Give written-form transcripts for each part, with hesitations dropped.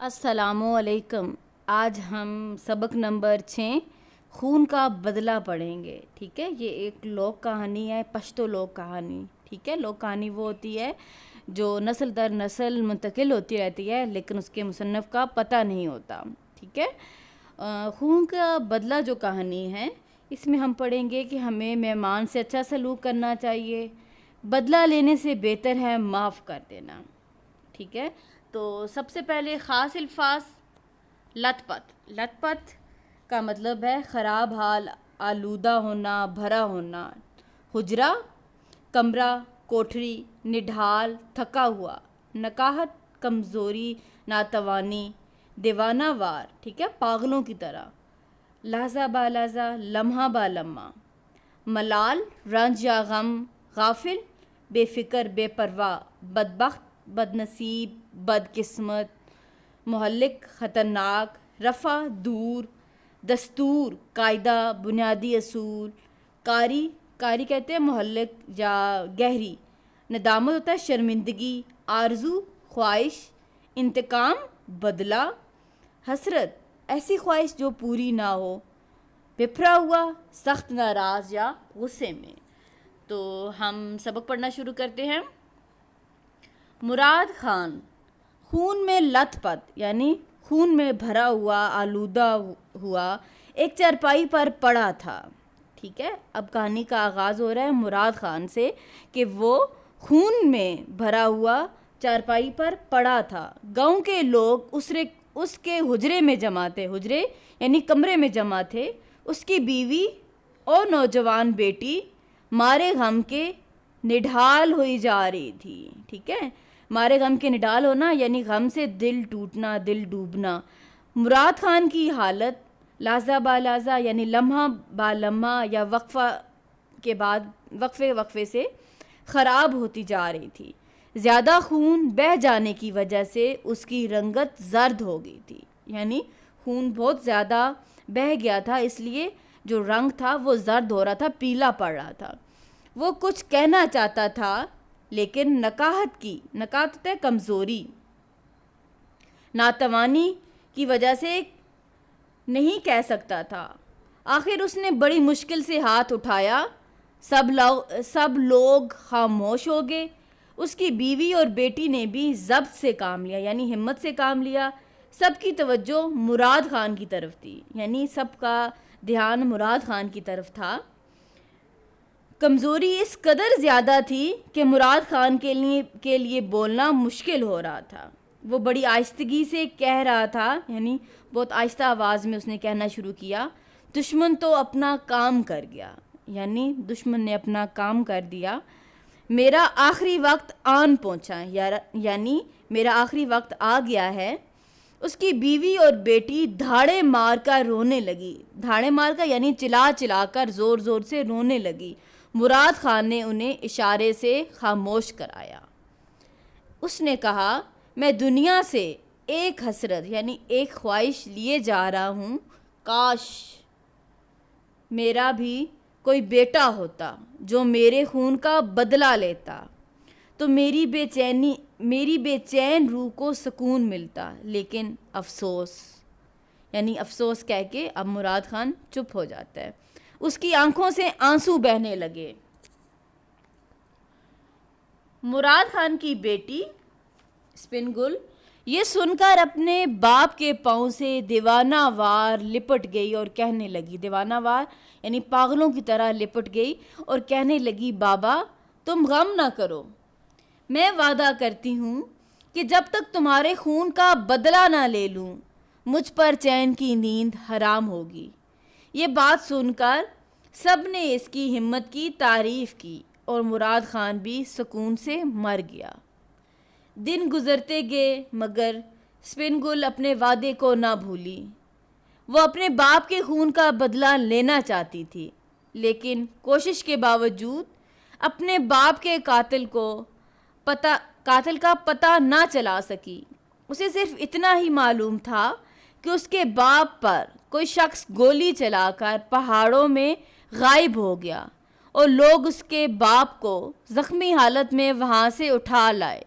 السلام علیکم۔ آج ہم سبق نمبر 6 خون کا بدلہ پڑھیں گے، ٹھیک ہے۔ یہ ایک لوک کہانی ہے، پشتو لوک کہانی، ٹھیک ہے۔ لوک کہانی وہ ہوتی ہے جو نسل در نسل منتقل ہوتی رہتی ہے لیکن اس کے مصنف کا پتہ نہیں ہوتا، ٹھیک ہے۔ خون کا بدلہ جو کہانی ہے اس میں ہم پڑھیں گے کہ ہمیں مہمان سے اچھا سلوک کرنا چاہیے، بدلہ لینے سے بہتر ہے معاف کر دینا، ٹھیک ہے۔ تو سب سے پہلے خاص الفاظ لت پت۔ لت پت کا مطلب ہے خراب حال، آلودہ ہونا، بھرا ہونا۔ حجرہ کمرہ، کوٹھری، نڈھال تھکا ہوا، نکاہت کمزوری، ناتوانی، دیوانہ وار، ٹھیک ہے، پاگلوں کی طرح۔ لحظہ با لحظہ، لمحہ با لمحہ۔ ملال رنج یا غم، غافل بے فکر بے پرواہ، بدبخت بد نصیب بد قسمت، مہلک خطرناک، رفع دور، دستور قاعدہ بنیادی اصول، کاری کاری کہتے ہیں مہلک یا گہری، ندامت ہوتا ہے شرمندگی، آرزو خواہش، انتقام بدلہ، حسرت ایسی خواہش جو پوری نہ ہو، بپھرا ہوا سخت ناراض یا غصے میں۔ تو ہم سبق پڑھنا شروع کرتے ہیں۔ مراد خان خون میں لت پت یعنی خون میں بھرا ہوا، آلودہ ہوا ایک چارپائی پر پڑا تھا، ٹھیک ہے۔ اب کہانی کا آغاز ہو رہا ہے مراد خان سے کہ وہ خون میں بھرا ہوا چارپائی پر پڑا تھا۔ گاؤں کے لوگ اس کے حجرے میں جمع تھے، حجرے یعنی کمرے میں جمع تھے۔ اس کی بیوی اور نوجوان بیٹی مارے غم کے نڈھال ہوئی جا رہی تھی، ٹھیک ہے۔ مارے غم کے نڈال ہونا یعنی غم سے دل ٹوٹنا، دل ڈوبنا۔ مراد خان کی حالت لحظہ با لحظہ یعنی لمحہ با لمحہ یا وقفے سے خراب ہوتی جا رہی تھی۔ زیادہ خون بہہ جانے کی وجہ سے اس کی رنگت زرد ہو گئی تھی، یعنی خون بہت زیادہ بہہ گیا تھا اس لیے جو رنگ تھا وہ زرد ہو رہا تھا، پیلا پڑ رہا تھا۔ وہ کچھ کہنا چاہتا تھا لیکن نکاہت ہوتا ہے کمزوری، ناتوانی کی وجہ سے نہیں کہہ سکتا تھا۔ آخر اس نے بڑی مشکل سے ہاتھ اٹھایا، سب لوگ خاموش ہو گئے۔ اس کی بیوی اور بیٹی نے بھی ضبط سے کام لیا یعنی ہمت سے کام لیا۔ سب کی توجہ مراد خان کی طرف تھی یعنی سب کا دھیان مراد خان کی طرف تھا۔ کمزوری اس قدر زیادہ تھی کہ مراد خان کے لیے بولنا مشکل ہو رہا تھا۔ وہ بڑی آہستگی سے کہہ رہا تھا یعنی بہت آہستہ آواز میں اس نے کہنا شروع کیا، دشمن تو اپنا کام کر گیا، یعنی دشمن نے اپنا کام کر دیا۔ میرا آخری وقت آن پہنچا یعنی میرا آخری وقت آ گیا ہے۔ اس کی بیوی اور بیٹی دھاڑے مار کر رونے لگی، دھاڑے مار کر یعنی چلا چلا کر زور زور سے رونے لگی۔ مراد خان نے انہیں اشارے سے خاموش کرایا۔ اس نے کہا، میں دنیا سے ایک حسرت یعنی ایک خواہش لیے جا رہا ہوں، کاش میرا بھی کوئی بیٹا ہوتا جو میرے خون کا بدلہ لیتا تو میری بے چین روح کو سکون ملتا، لیکن افسوس یعنی افسوس کہہ کے اب مراد خان چپ ہو جاتا ہے۔ اس کی آنکھوں سے آنسو بہنے لگے۔ مراد خان کی بیٹی اسپن گل یہ سن کر اپنے باپ کے پاؤں سے دیوانہ وار لپٹ گئی اور کہنے لگی، دیوانہ وار یعنی پاگلوں کی طرح لپٹ گئی اور کہنے لگی، بابا تم غم نہ کرو، میں وعدہ کرتی ہوں کہ جب تک تمہارے خون کا بدلہ نہ لے لوں مجھ پر چین کی نیند حرام ہوگی۔ یہ بات سن کر سب نے اس کی ہمت کی تعریف کی اور مراد خان بھی سکون سے مر گیا۔ دن گزرتے گئے مگر اسپن گل اپنے وعدے کو نہ بھولی۔ وہ اپنے باپ کے خون کا بدلہ لینا چاہتی تھی لیکن کوشش کے باوجود اپنے باپ کے قاتل کا پتہ نہ چلا سکی۔ اسے صرف اتنا ہی معلوم تھا کہ اس کے باپ پر کوئی شخص گولی چلا کر پہاڑوں میں غائب ہو گیا اور لوگ اس کے باپ کو زخمی حالت میں وہاں سے اٹھا لائے۔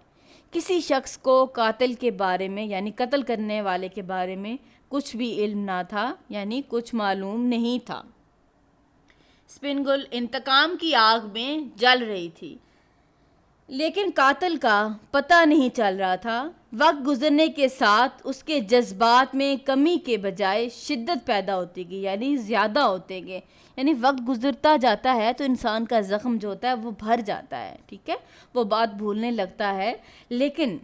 کسی شخص کو قاتل کے بارے میں یعنی قتل کرنے والے کے بارے میں کچھ بھی علم نہ تھا، یعنی کچھ معلوم نہیں تھا۔ اسپینگل انتقام کی آگ میں جل رہی تھی، لیکن قاتل کا پتہ نہیں چل رہا تھا۔ وقت گزرنے کے ساتھ اس کے جذبات میں کمی کے بجائے شدت پیدا ہوتی گئی، یعنی زیادہ ہوتے گئے۔ یعنی وقت گزرتا جاتا ہے تو انسان کا زخم جو ہوتا ہے وہ بھر جاتا ہے، ٹھیک ہے، وہ بات بھولنے لگتا ہے۔ لیکن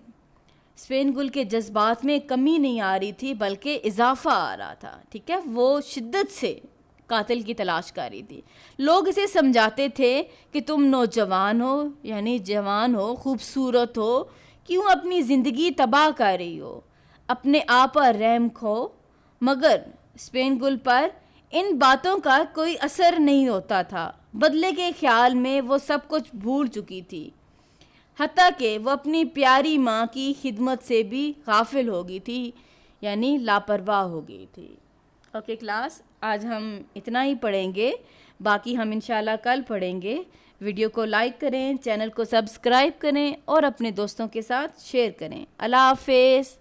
اسپینگل کے جذبات میں کمی نہیں آ رہی تھی بلکہ اضافہ آ رہا تھا، ٹھیک ہے، وہ شدت سے قاتل کی تلاش کر رہی تھی۔ لوگ اسے سمجھاتے تھے کہ تم نوجوان ہو، یعنی جوان ہو، خوبصورت ہو، کیوں اپنی زندگی تباہ کر رہی ہو، اپنے آپ پر رحم کھو۔ مگر اسپینگل پر ان باتوں کا کوئی اثر نہیں ہوتا تھا۔ بدلے کے خیال میں وہ سب کچھ بھول چکی تھی، حتیٰ کہ وہ اپنی پیاری ماں کی خدمت سے بھی غافل ہو گئی تھی، یعنی لاپرواہ ہو گئی تھی۔ اوکے کلاس، آج ہم اتنا ہی پڑھیں گے، باقی ہم انشاءاللہ کل پڑھیں گے۔ ویڈیو کو لائک کریں، چینل کو سبسکرائب کریں اور اپنے دوستوں کے ساتھ شیئر کریں۔ اللہ حافظ۔